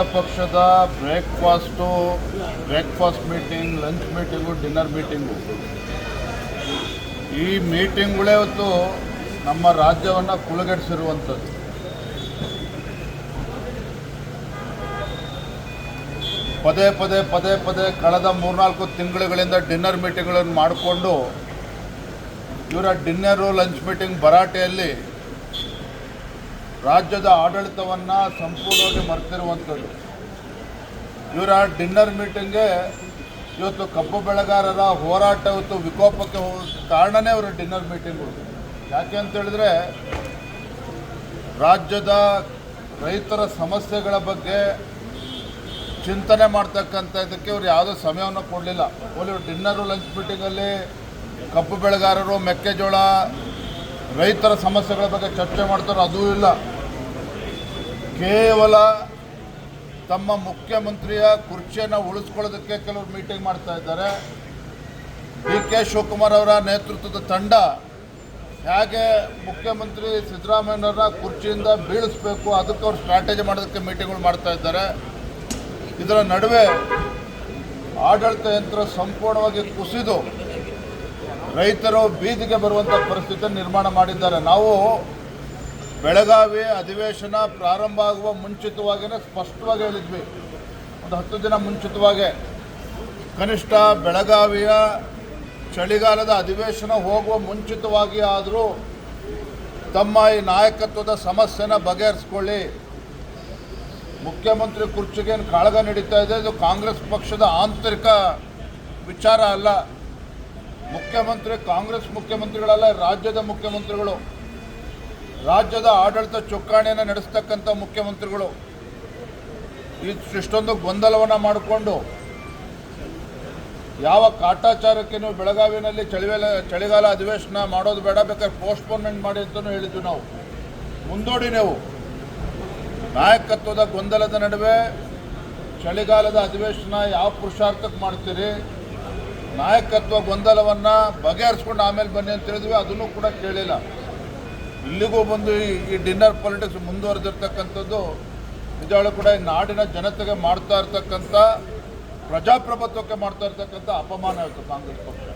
ಪಕ್ಷದ breakfast meeting, lunch meeting, dinner meeting, ಈ ಮೀಟಿಂಗ್ಗಳೇ ಇವತ್ತು ನಮ್ಮ ರಾಜ್ಯವನ್ನು ಕುಲಗೆಡಿಸಿರುವಂಥದ್ದು. ಪದೇ ಪದೇ ಕಳೆದ 3-4 ತಿಂಗಳುಗಳಿಂದ ಡಿನ್ನರ್ ಮೀಟಿಂಗ್ಗಳನ್ನು ಮಾಡಿಕೊಂಡು ಇವರ ಡಿನ್ನರು ಲಂಚ್ ಮೀಟಿಂಗ್ ಭರಾಟೆಯಲ್ಲಿ ರಾಜ್ಯದ ಆಡಳಿತವನ್ನು ಸಂಪೂರ್ಣವಾಗಿ ಮರೆತಿರುವಂಥದ್ದು. ಇವರ ಡಿನ್ನರ್ ಮೀಟಿಂಗ್ಗೆ ಇವತ್ತು ಕಬ್ಬು ಬೆಳೆಗಾರರ ಹೋರಾಟ ಇವತ್ತು ವಿಕೋಪಕ್ಕೆ ಕಾರಣನೇ ಇವರ ಡಿನ್ನರ್ ಮೀಟಿಂಗು. ಯಾಕೆ ಅಂತ ಹೇಳಿದ್ರೆ ರಾಜ್ಯದ ರೈತರ ಸಮಸ್ಯೆಗಳ ಬಗ್ಗೆ ಚಿಂತನೆ ಮಾಡ್ತಕ್ಕಂಥ ಇದಕ್ಕೆ ಇವರು ಯಾವುದೋ ಸಮಯವನ್ನು ಕೊಡಲಿಲ್ಲ. ಇವರು ಡಿನ್ನರು ಲಂಚ್ ಮೀಟಿಂಗಲ್ಲಿ ಕಬ್ಬು ಬೆಳೆಗಾರರು, ಮೆಕ್ಕೆಜೋಳ, ರೈತರ ಸಮಸ್ಯೆಗಳ ಬಗ್ಗೆ ಚರ್ಚೆ ಮಾಡ್ತಾರೋ ಅದೂ ಇಲ್ಲ. ಕೇವಲ ತಮ್ಮ ಮುಖ್ಯಮಂತ್ರಿಯ ಕುರ್ಚಿಯನ್ನು ಉಳಿಸ್ಕೊಳ್ಳೋದಕ್ಕೆ ಕೆಲವರು ಮೀಟಿಂಗ್ ಮಾಡ್ತಾ ಇದ್ದಾರೆ. ಡಿ.ಕೆ. ಶಿವಕುಮಾರ್ ಅವರ ನೇತೃತ್ವದ ತಂಡ ಹೇಗೆ ಮುಖ್ಯಮಂತ್ರಿ ಸಿದ್ದರಾಮಯ್ಯನವರ ಕುರ್ಚಿಯಿಂದ ಬೀಳಿಸಬೇಕು ಅದಕ್ಕೆ ಅವರು ಸ್ಟ್ರಾಟಜಿ ಮಾಡೋದಕ್ಕೆ ಮೀಟಿಂಗ್ಗಳು ಮಾಡ್ತಾ ಇದ್ದಾರೆ. ಇದರ ನಡುವೆ ಆಡಳಿತ ಯಂತ್ರ ಸಂಪೂರ್ಣವಾಗಿ ಕುಸಿದು ರೈತರು ಬೀದಿಗೆ ಬರುವಂಥ ಪರಿಸ್ಥಿತಿ ನಿರ್ಮಾಣ ಮಾಡಿದ್ದಾರೆ. ನಾವು ಬೆಳಗಾವಿ ಅಧಿವೇಶನ ಪ್ರಾರಂಭ ಆಗುವ ಮುಂಚಿತವಾಗಿಯೇ ಸ್ಪಷ್ಟವಾಗಿ ಹೇಳಿದ್ವಿ, ಒಂದು 10 ದಿನ ಮುಂಚಿತವಾಗೇ, ಕನಿಷ್ಠ ಬೆಳಗಾವಿಯ ಚಳಿಗಾಲದ ಅಧಿವೇಶನ ಹೋಗುವ ಮುಂಚಿತವಾಗಿ ಆದರೂ ತಮ್ಮ ಈ ನಾಯಕತ್ವದ ಸಮಸ್ಯೆನ ಬಗೆಹರಿಸ್ಕೊಳ್ಳಿ. ಮುಖ್ಯಮಂತ್ರಿ ಕುರ್ಚಿಗೇನು ಕಾಳಗ ನಡೀತಾ ಇದೆ, ಇದು ಕಾಂಗ್ರೆಸ್ ಪಕ್ಷದ ಆಂತರಿಕ ವಿಚಾರ ಅಲ್ಲ. ಮುಖ್ಯಮಂತ್ರಿ ಕಾಂಗ್ರೆಸ್ ಮುಖ್ಯಮಂತ್ರಿಗಳಲ್ಲ, ರಾಜ್ಯದ ಮುಖ್ಯಮಂತ್ರಿಗಳು, ರಾಜ್ಯದ ಆಡಳಿತ ಚುಕ್ಕಾಣಿಯನ್ನು ನಡೆಸ್ತಕ್ಕಂಥ ಮುಖ್ಯಮಂತ್ರಿಗಳು ಇಷ್ಟೊಂದು ಗೊಂದಲವನ್ನು ಮಾಡಿಕೊಂಡು ಯಾವ ಕಾಟಾಚಾರಕ್ಕೆ ನೀವು ಬೆಳಗಾವಿನಲ್ಲಿ ಚಳಿಗಾಲ ಅಧಿವೇಶನ ಮಾಡೋದು ಬೇಡ, ಬೇಕಾದ್ರೆ ಪೋಸ್ಟ್ಪೋನ್ಮೆಂಟ್ ಮಾಡಿ ಅಂತಲೂ ಹೇಳಿದ್ವಿ ನಾವು. ಮುಂದೂಡಿ ನೀವು ನಾಯಕತ್ವದ ಗೊಂದಲದ ನಡುವೆ ಚಳಿಗಾಲದ ಅಧಿವೇಶನ ಯಾವ ಪುರುಷಾರ್ಥಕ್ಕೆ ಮಾಡ್ತೀರಿ, ನಾಯಕತ್ವ ಗೊಂದಲವನ್ನು ಬಗೆಹರಿಸ್ಕೊಂಡು ಆಮೇಲೆ ಬನ್ನಿ ಅಂತ ಹೇಳಿದ್ವಿ. ಅದನ್ನು ಕೂಡ ಕೇಳಿಲ್ಲ. ಇಲ್ಲಿಗೂ ಬಂದು ಈ ಡಿನ್ನರ್ ಪಾಲಿಟಿಕ್ಸ್ ಮುಂದುವರೆದಿರ್ತಕ್ಕಂಥದ್ದು ನಿಜವಾಗ್ಲೂ ಕೂಡ ಈ ನಾಡಿನ ಜನತೆಗೆ ಮಾಡ್ತಾ ಇರ್ತಕ್ಕಂಥ, ಪ್ರಜಾಪ್ರಭುತ್ವಕ್ಕೆ ಮಾಡ್ತಾ ಇರ್ತಕ್ಕಂಥ ಅಪಮಾನ ಇತ್ತು ಕಾಂಗ್ರೆಸ್ ಪಕ್ಷ.